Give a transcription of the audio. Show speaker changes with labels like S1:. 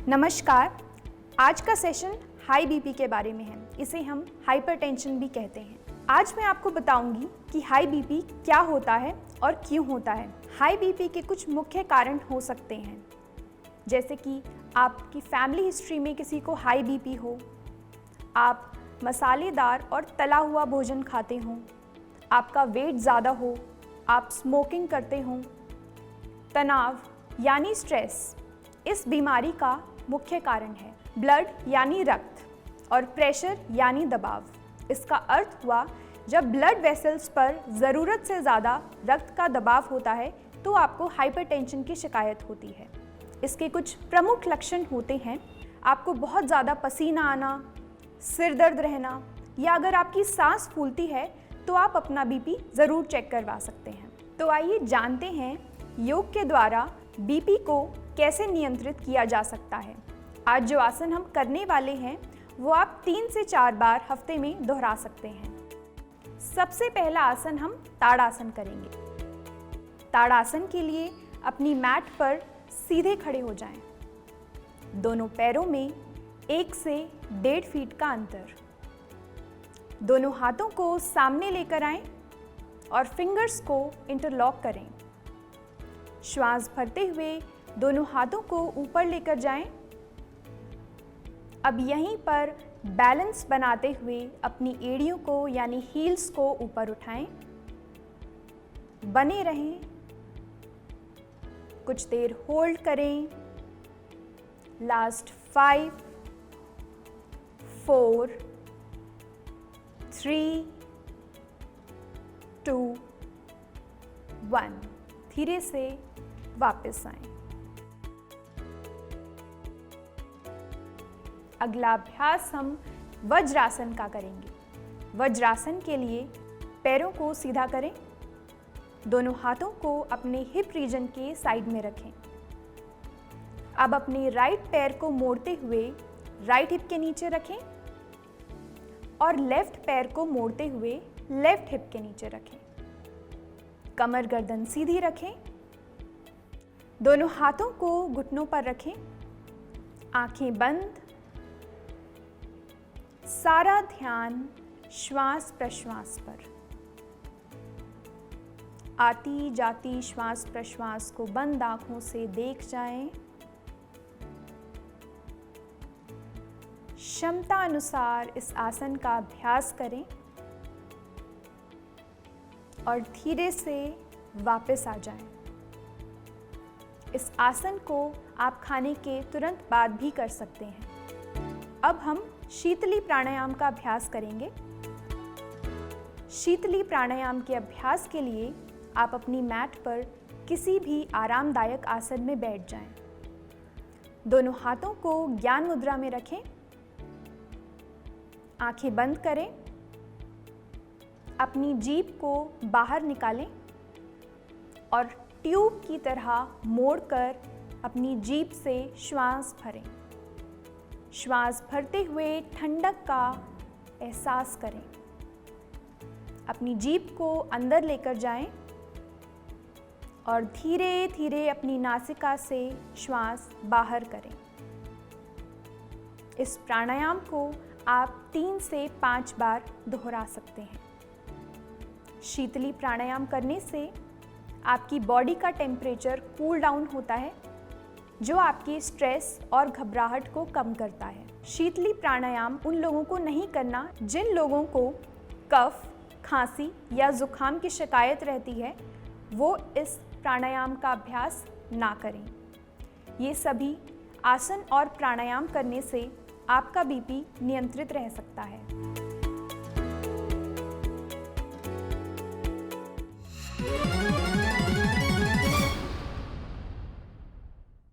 S1: नमस्कार। आज का सेशन हाई बीपी के बारे में है। इसे हम हाइपरटेंशन भी कहते हैं। आज मैं आपको बताऊंगी कि हाई बीपी क्या होता है और क्यों होता है। हाई बीपी के कुछ मुख्य कारण हो सकते हैं, जैसे कि आपकी फैमिली हिस्ट्री में किसी को हाई बीपी हो, आप मसालेदार और तला हुआ भोजन खाते हों, आपका वेट ज़्यादा हो, आप स्मोकिंग करते हों। तनाव यानी स्ट्रेस इस बीमारी का मुख्य कारण है। ब्लड यानी रक्त और प्रेशर यानी दबाव। इसका अर्थ हुआ जब ब्लड वेसल्स पर ज़रूरत से ज़्यादा रक्त का दबाव होता है तो आपको हाइपरटेंशन की शिकायत होती है। इसके कुछ प्रमुख लक्षण होते हैं। आपको बहुत ज़्यादा पसीना आना, सिर दर्द रहना, या अगर आपकी सांस फूलती है तो आप अपना बीपी ज़रूर चेक करवा सकते हैं। तो आइए जानते हैं योग के द्वारा बीपी को कैसे नियंत्रित किया जा सकता है। आज जो आसन हम करने वाले हैं वो आप 3 से 4 बार हफ्ते में दोहरा सकते हैं। सबसे पहला आसन हम ताड़ासन करेंगे। ताड़ासन के लिए अपनी मैट पर सीधे खड़े हो जाएं। दोनों पैरों में 1 से 1.5 फीट का अंतर। दोनों हाथों को सामने लेकर आएं और फिंगर्स को इंटरलॉक करें। श्वास भरते हुए दोनों हाथों को ऊपर लेकर जाएं। अब यहीं पर बैलेंस बनाते हुए अपनी एड़ियों को यानी हील्स को ऊपर उठाएं। बने रहें, कुछ देर होल्ड करें। लास्ट 5, 4, 3, 2, 1। धीरे से वापस आएं। अगला अभ्यास हम वज्रासन का करेंगे। वज्रासन के लिए पैरों को सीधा करें। दोनों हाथों को अपने हिप रीजन के साइड में रखें। अब अपने राइट पैर को मोड़ते हुए राइट हिप के नीचे रखें और लेफ्ट पैर को मोड़ते हुए लेफ्ट हिप के नीचे रखें। कमर गर्दन सीधी रखें। दोनों हाथों को घुटनों पर रखें। आंखें बंद। सारा ध्यान श्वास प्रश्वास पर। आती जाती श्वास प्रश्वास को बंद आंखों से देख जाएं। क्षमता अनुसार इस आसन का अभ्यास करें और धीरे से वापस आ जाएं। इस आसन को आप खाने के तुरंत बाद भी कर सकते हैं। अब हम शीतली प्राणायाम का अभ्यास करेंगे। शीतली प्राणायाम के अभ्यास के लिए आप अपनी मैट पर किसी भी आरामदायक आसन में बैठ जाएं। दोनों हाथों को ज्ञान मुद्रा में रखें। आंखें बंद करें। अपनी जीभ को बाहर निकालें और ट्यूब की तरह मोड़कर अपनी जीभ से श्वास भरें। श्वास भरते हुए ठंडक का एहसास करें। अपनी जीभ को अंदर लेकर जाएं और धीरे धीरे अपनी नासिका से श्वास बाहर करें। इस प्राणायाम को आप 3 से 5 बार दोहरा सकते हैं। शीतली प्राणायाम करने से आपकी बॉडी का टेम्परेचर कूल डाउन होता है, जो आपकी स्ट्रेस और घबराहट को कम करता है। शीतली प्राणायाम उन लोगों को नहीं करना जिन लोगों को कफ, खांसी या जुकाम की शिकायत रहती है, वो इस प्राणायाम का अभ्यास ना करें। ये सभी आसन और प्राणायाम करने से आपका बीपी नियंत्रित रह सकता है।